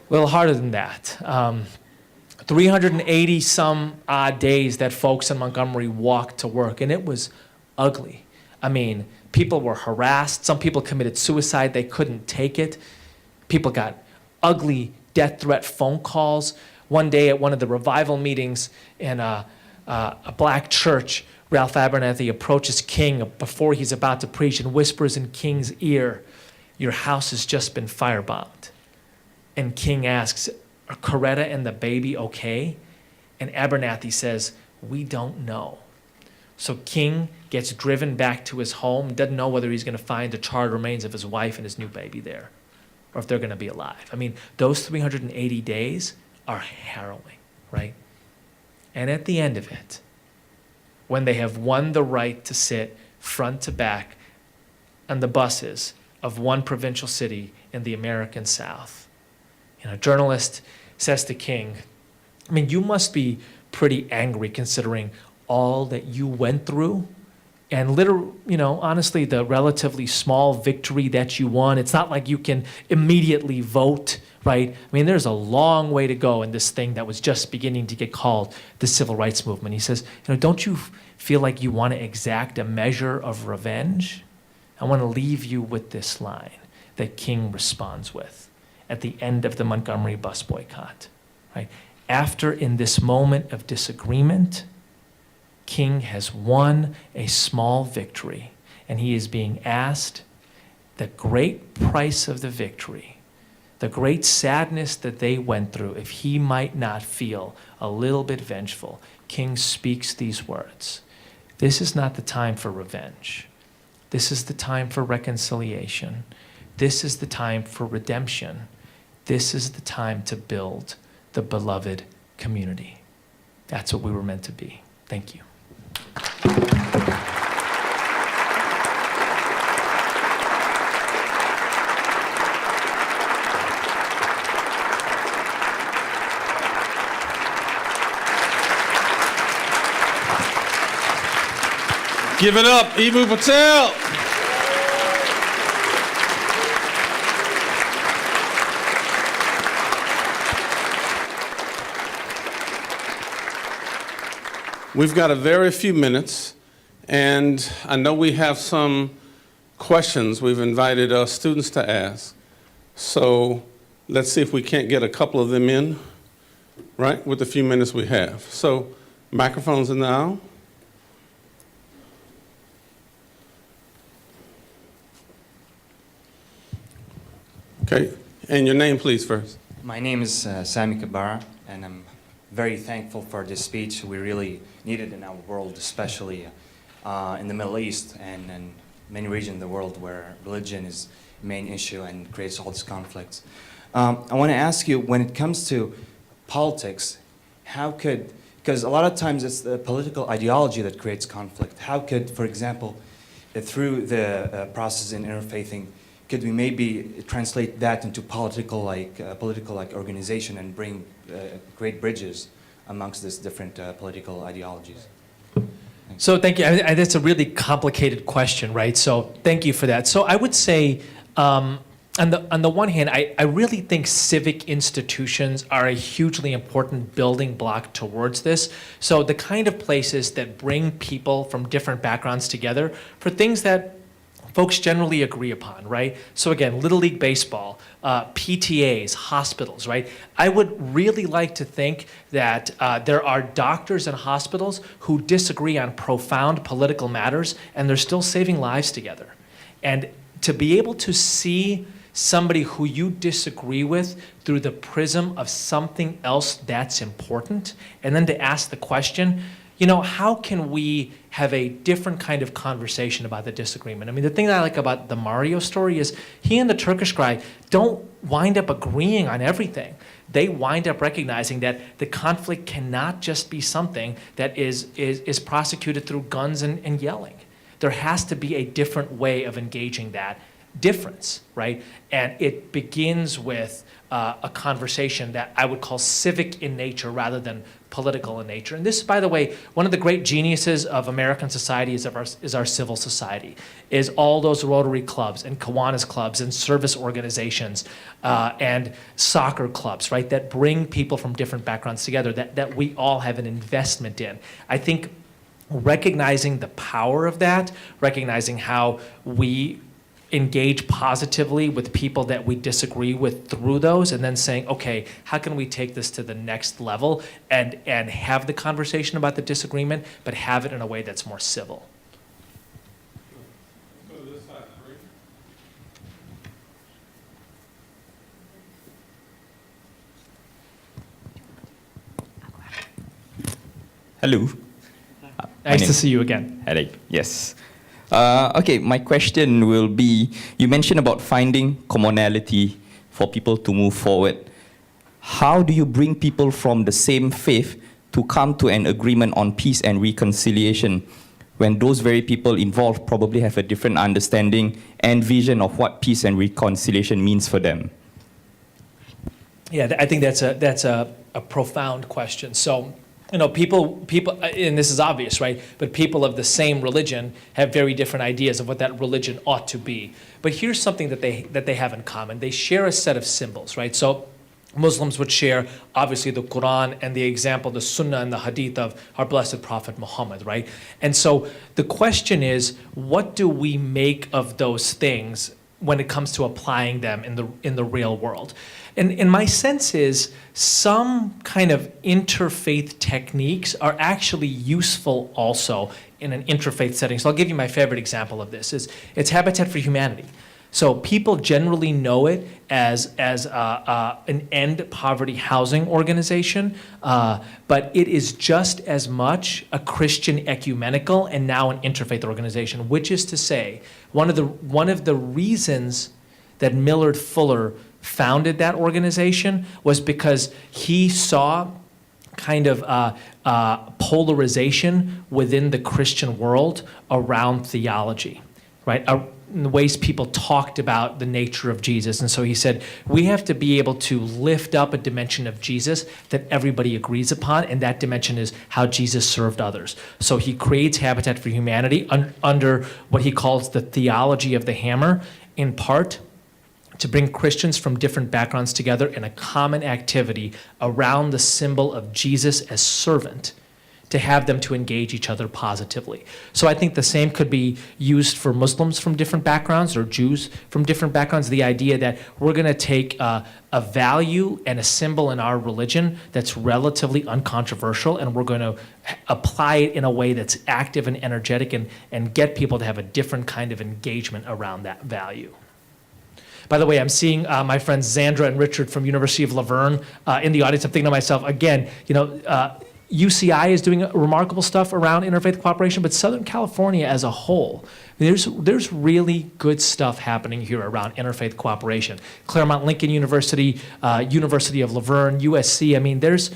little harder than that. 380 some odd days that folks in Montgomery walked to work, and it was ugly. People were harassed. Some people committed suicide. They couldn't take it. People got ugly death threat phone calls. One day at one of the revival meetings in a black church, Ralph Abernathy approaches King before he's about to preach and whispers in King's ear, "Your house has just been firebombed." And King asks, "Are Coretta and the baby okay?" And Abernathy says, We don't know. So King gets driven back to his home, doesn't know whether he's going to find the charred remains of his wife and his new baby there, or if they're going to be alive. I mean, those 380 days are harrowing, right? And at the end of it, when they have won the right to sit front to back on the buses of one provincial city in the American South, a journalist says to King, I mean, you must be pretty angry considering all that you went through and honestly, the relatively small victory that you won. It's not like you can immediately vote, right? I mean, there's a long way to go in this thing that was just beginning to get called the civil rights movement. He says, don't you feel like you want to exact a measure of revenge? I want to leave you with this line that King responds with at the end of the Montgomery bus boycott, right? After, in this moment of disagreement, King has won a small victory, and he is being asked the great price of the victory, the great sadness that they went through, if he might not feel a little bit vengeful. King speaks these words. This is not the time for revenge. This is the time for reconciliation. This is the time for redemption. This is the time to build the beloved community. That's what we were meant to be. Thank you. Give it up, Eboo Patel. We've got a very few minutes, and I know we have some questions we've invited students to ask. So let's see if we can't get a couple of them in, right, with the few minutes we have. So microphones are now. Okay, and your name, please, first. My name is Sami Kabara, and I'm very thankful for this speech. We really need it in our world, especially in the Middle East and many regions of the world where religion is the main issue and creates all these conflicts. I want to ask you, when it comes to politics, because a lot of times it's the political ideology that creates conflict. How could, for example, through the process in interfaithing, could we maybe translate that into political organization and bring great bridges amongst these different political ideologies? So thank you. That's a really complicated question, right? So thank you for that. So I would say, on the one hand, I really think civic institutions are a hugely important building block towards this. So the kind of places that bring people from different backgrounds together for things that folks generally agree upon, right? So again, Little League Baseball, PTAs, hospitals, right? I would really like to think that there are doctors and hospitals who disagree on profound political matters, and they're still saving lives together. And to be able to see somebody who you disagree with through the prism of something else that's important, and then to ask the question, how can we have a different kind of conversation about the disagreement? I mean, the thing that I like about the Mario story is he and the Turkish guy don't wind up agreeing on everything. They wind up recognizing that the conflict cannot just be something that is prosecuted through guns and yelling. There has to be a different way of engaging that difference, right? And it begins with a conversation that I would call civic in nature rather than political in nature. And this, by the way, one of the great geniuses of American society is our civil society, is all those Rotary clubs and Kiwanis clubs and service organizations and soccer clubs, right, that bring people from different backgrounds together that we all have an investment in. I think recognizing the power of that, recognizing how we engage positively with people that we disagree with through those, and then saying, okay, how can we take this to the next level and have the conversation about the disagreement, but have it in a way that's more civil. Hello, Nice name- to see you again. Hello. Yes. Okay, my question will be, you mentioned about finding commonality for people to move forward. How do you bring people from the same faith to come to an agreement on peace and reconciliation when those very people involved probably have a different understanding and vision of what peace and reconciliation means for them? Yeah, I think that's a profound question. So, people, and this is obvious, right? But people of the same religion have very different ideas of what that religion ought to be. But here's something that they have in common. They share a set of symbols, right? So Muslims would share, obviously, the Quran and the example, the Sunnah and the Hadith of our blessed Prophet Muhammad, right? And so the question is, what do we make of those things when it comes to applying them in the real world? And my sense is some kind of interfaith techniques are actually useful also in an interfaith setting. So I'll give you my favorite example of this. It's Habitat for Humanity. So people generally know it as an end poverty housing organization, but it is just as much a Christian ecumenical and now an interfaith organization, which is to say, one of the reasons that Millard Fuller founded that organization was because he saw kind of polarization within the Christian world around theology, right? In the ways people talked about the nature of Jesus. And so he said, we have to be able to lift up a dimension of Jesus that everybody agrees upon, and that dimension is how Jesus served others. So he creates Habitat for Humanity under what he calls the theology of the hammer, in part to bring Christians from different backgrounds together in a common activity around the symbol of Jesus as servant, to have them to engage each other positively. So I think the same could be used for Muslims from different backgrounds or Jews from different backgrounds. The idea that we're going to take a value and a symbol in our religion that's relatively uncontroversial, and we're going to apply it in a way that's active and energetic and get people to have a different kind of engagement around that value. By the way, I'm seeing my friends Zandra and Richard from University of Laverne in the audience. I'm thinking to myself, again, UCI is doing remarkable stuff around interfaith cooperation, but Southern California as a whole, there's really good stuff happening here around interfaith cooperation. Claremont Lincoln University, University of Laverne, USC. I mean, there's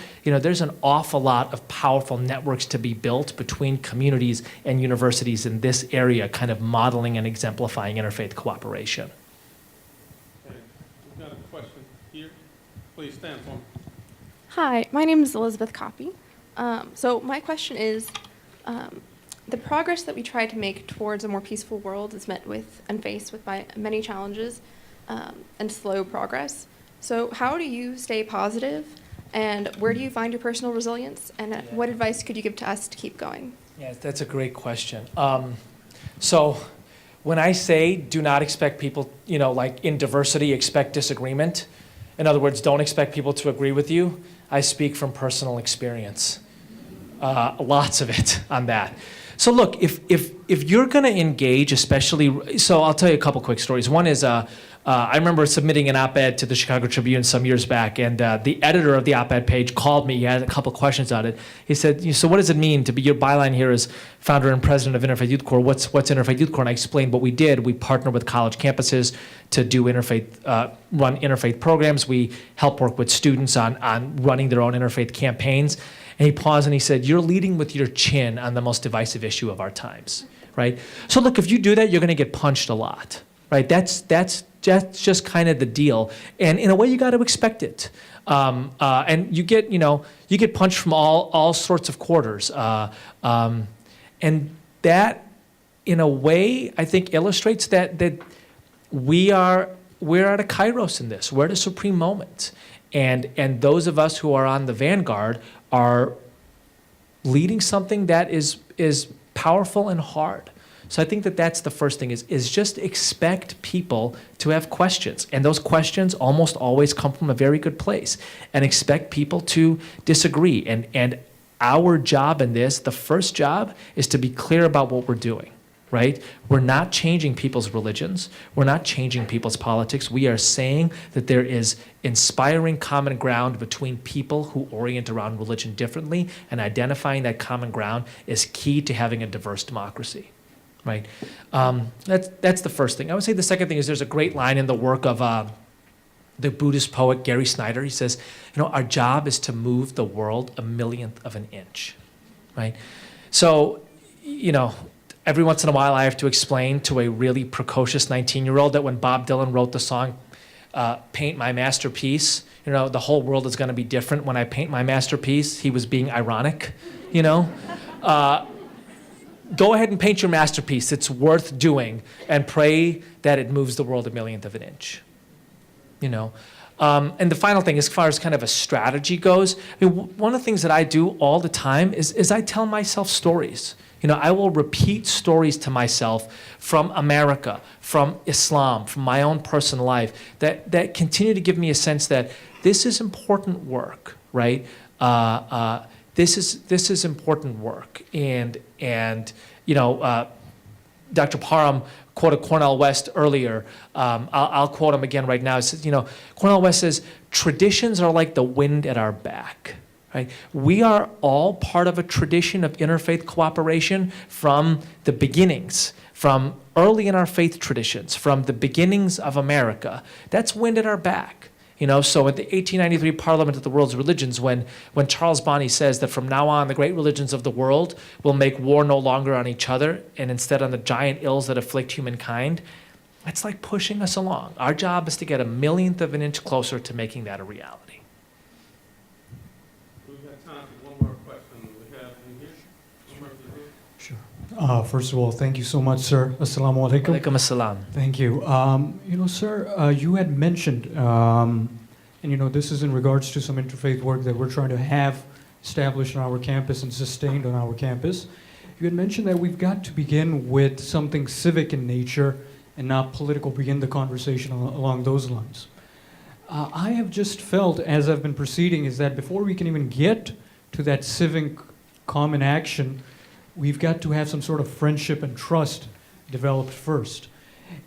an awful lot of powerful networks to be built between communities and universities in this area, kind of modeling and exemplifying interfaith cooperation. Okay. We've got a question here. Please stand for me. Hi, my name is Elizabeth Coppy. So my question is, the progress that we try to make towards a more peaceful world is met with and faced with by many challenges and slow progress. So how do you stay positive, and where do you find your personal resilience, and what advice could you give to us to keep going? Yeah, that's a great question. So when I say do not expect people, like in diversity, expect disagreement, in other words, don't expect people to agree with you, I speak from personal experience. Lots of it on that. So look, if you're going to engage, especially, so I'll tell you a couple quick stories. One is I remember submitting an op-ed to the Chicago Tribune some years back, and the editor of the op-ed page called me. He had a couple questions on it. He said, so what does it mean to be, your byline here is founder and president of Interfaith Youth Core. What's Interfaith Youth Core? And I explained what we did. We partner with college campuses to do run interfaith programs. We help work with students on running their own interfaith campaigns. And he paused and he said, you're leading with your chin on the most divisive issue of our times, right? So look, if you do that, you're going to get punched a lot, right? That's just kind of the deal. And in a way, you got to expect it. And you get punched from all sorts of quarters. And that, in a way, I think illustrates that we're at a kairos in this. We're at a supreme moment. And those of us who are on the vanguard are leading something that is powerful and hard. So I think that's the first thing is just expect people to have questions. And those questions almost always come from a very good place. And expect people to disagree. And our job in this, the first job, is to be clear about what we're doing. right? We're not changing people's religions. We're not changing people's politics. We are saying that there is inspiring common ground between people who orient around religion differently, and identifying that common ground is key to having a diverse democracy, right? That's the first thing. I would say the second thing is there's a great line in the work of the Buddhist poet Gary Snyder. He says, our job is to move the world a millionth of an inch, right? So, every once in a while I have to explain to a really precocious 19-year-old that when Bob Dylan wrote the song, Paint My Masterpiece, the whole world is going to be different when I paint my masterpiece. He was being ironic, Go ahead and paint your masterpiece. It's worth doing, and pray that it moves the world a millionth of an inch. And the final thing, as far as kind of a strategy goes, one of the things that I do all the time is I tell myself stories. I will repeat stories to myself from America, from Islam, from my own personal life, that continue to give me a sense that this is important work, right? This is important work, and Dr. Parham quoted Cornel West earlier. I'll quote him again right now. It says, Cornel West says, traditions are like the wind at our back. Right? We are all part of a tradition of interfaith cooperation from the beginnings, from early in our faith traditions, from the beginnings of America. That's wind at our back. So at the 1893 Parliament of the World's Religions, when Charles Bonney says that from now on the great religions of the world will make war no longer on each other and instead on the giant ills that afflict humankind, that's like pushing us along. Our job is to get a millionth of an inch closer to making that a reality. We've got time for one more question. We have in here. Sure. First of all, thank you so much, sir. Assalamu alaikum. Alaikum assalam. Thank you. Sir, you had mentioned, and this is in regards to some interfaith work that we're trying to have established on our campus and sustained on our campus. You had mentioned that we've got to begin with something civic in nature and not political, begin the conversation along those lines. I have just felt, as I've been proceeding, is that before we can even get to that civic common action, we've got to have some sort of friendship and trust developed first.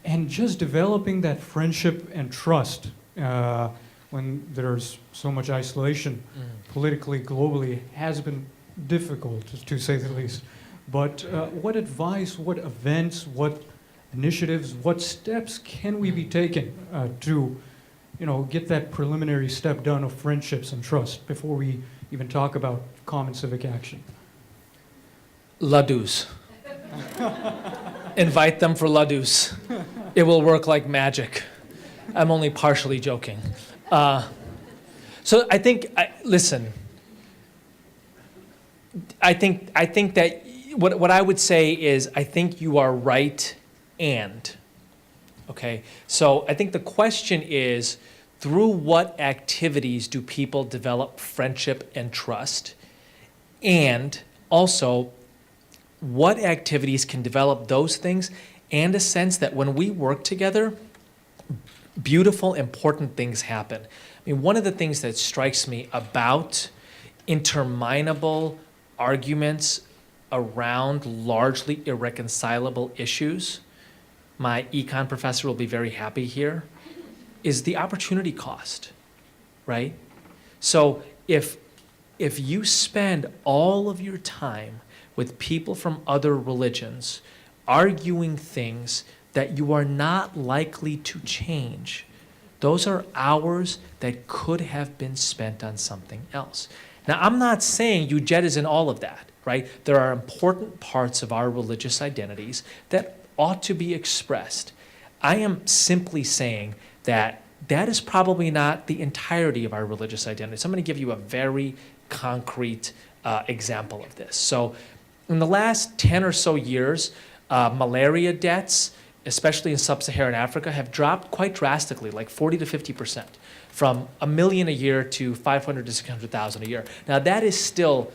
And just developing that friendship and trust when there's so much isolation politically, globally, has been difficult, to say the least. But what advice, what events, what initiatives, what steps can we be taking to get that preliminary step done of friendships and trust before we even talk about common civic action? Ladus. Invite them for ladus. It will work like magic. I'm only partially joking. So I think, listen, I think that what I would say is I think you are right, and, okay? So I think the question is, through what activities do people develop friendship and trust? And also, what activities can develop those things, and a sense that when we work together, beautiful, important things happen. I mean, one of the things that strikes me about interminable arguments around largely irreconcilable issues, my econ professor will be very happy here, is the opportunity cost, right? So if you spend all of your time with people from other religions arguing things that you are not likely to change, those are hours that could have been spent on something else. Now, I'm not saying you jettison all of that, right? There are important parts of our religious identities that ought to be expressed. I am simply saying that that is probably not the entirety of our religious identity. So I'm going to give you a very concrete example of this. So in the last 10 or so years, malaria deaths, especially in sub-Saharan Africa, have dropped quite drastically, like 40 to 50%, from 1 million a year to 500 to 600,000 a year. Now that is still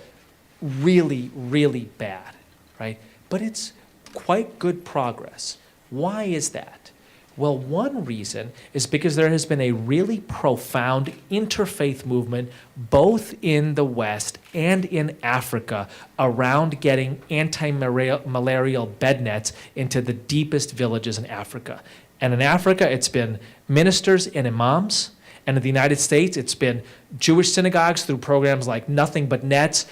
really, really bad, right? But it's quite good progress. Why is that? Well, one reason is because there has been a really profound interfaith movement, both in the West and in Africa, around getting anti-malarial bed nets into the deepest villages in Africa. And in Africa, it's been ministers and imams. And in the United States, it's been Jewish synagogues through programs like Nothing But Nets,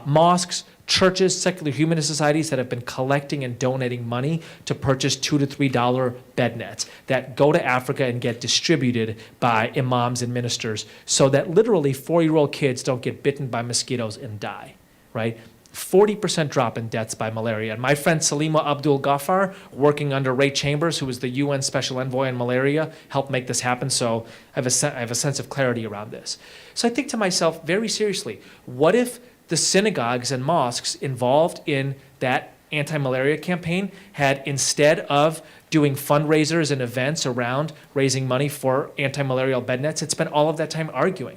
mosques, churches, secular humanist societies that have been collecting and donating money to purchase $2 to $3 bed nets that go to Africa and get distributed by imams and ministers so that literally 4-year-old kids don't get bitten by mosquitoes and die, right? 40% drop in deaths by malaria. And my friend Salima Abdul Ghaffar, working under Ray Chambers, who was the UN Special Envoy on malaria, helped make this happen. So I have a sense of clarity around this. So I think to myself very seriously, what if the synagogues and mosques involved in that anti-malaria campaign had, instead of doing fundraisers and events around raising money for anti-malarial bed nets, had spent all of that time arguing?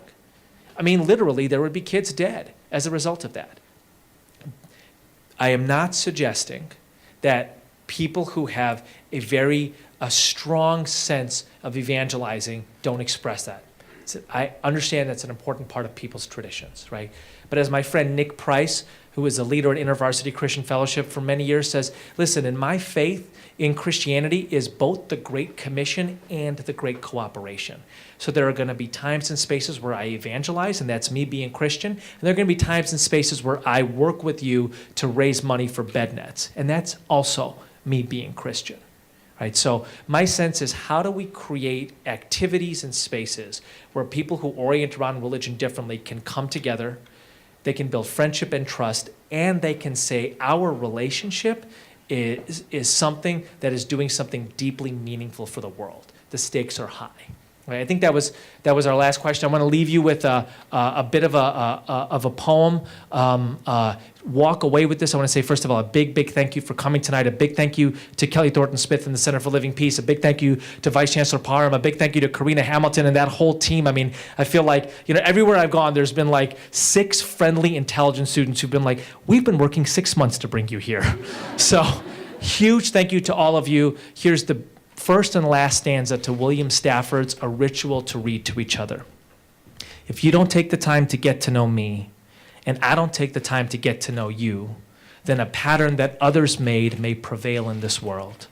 I mean, literally, there would be kids dead as a result of that. I am not suggesting that people who have a strong sense of evangelizing don't express that. I understand that's an important part of people's traditions, right? But as my friend Nick Price, who is a leader at InterVarsity Christian Fellowship for many years, says, listen, in my faith in Christianity is both the Great Commission and the Great Cooperation. So there are going to be times and spaces where I evangelize, and that's me being Christian. And there are going to be times and spaces where I work with you to raise money for bed nets. And that's also me being Christian. Right? So my sense is, how do we create activities and spaces where people who orient around religion differently can come together, they can build friendship and trust, and they can say our relationship is something that is doing something deeply meaningful for the world. The stakes are high. Right? I think that was our last question. I want to leave you with a bit of a poem. Walk away with this. I want to say, first of all, a big thank you for coming tonight. A big thank you to Kelly Thornton Smith and the Center for Living Peace. A big thank you to Vice Chancellor Parham. A big thank you to Karina Hamilton and that whole team. I mean, I feel like, everywhere I've gone, there's been like 6 friendly intelligence students who've been like, we've been working 6 months to bring you here. So huge thank you to all of you. Here's the first and last stanza to William Stafford's A Ritual to Read to Each Other. If you don't take the time to get to know me, and I don't take the time to get to know you, then a pattern that others made may prevail in this world.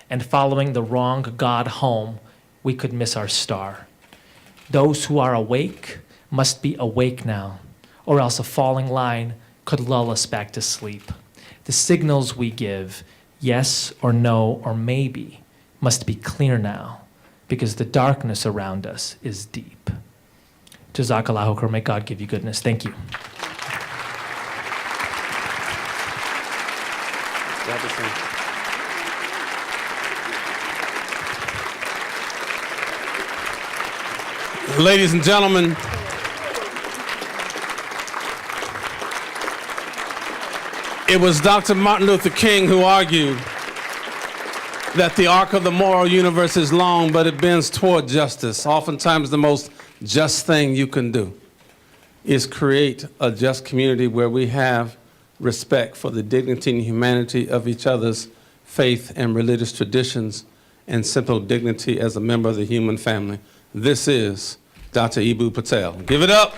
And following the wrong God home, we could miss our star. Those who are awake must be awake now, or else a falling line could lull us back to sleep. The signals we give, yes or no or maybe, must be clear now, because the darkness around us is deep. Jazakallahu khair. May God give you goodness. Thank you. Ladies and gentlemen, it was Dr. Martin Luther King who argued that the arc of the moral universe is long, but it bends toward justice. Oftentimes the most just thing you can do is create a just community where we have respect for the dignity and humanity of each other's faith and religious traditions and simple dignity as a member of the human family. This is Dr. Eboo Patel. Give it up.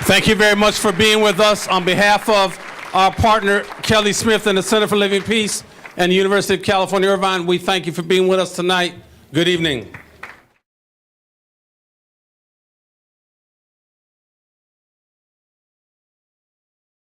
Thank you very much for being with us. On behalf of our partner, Kelly Smith and the Center for Living Peace and the University of California, Irvine, we thank you for being with us tonight. Good evening.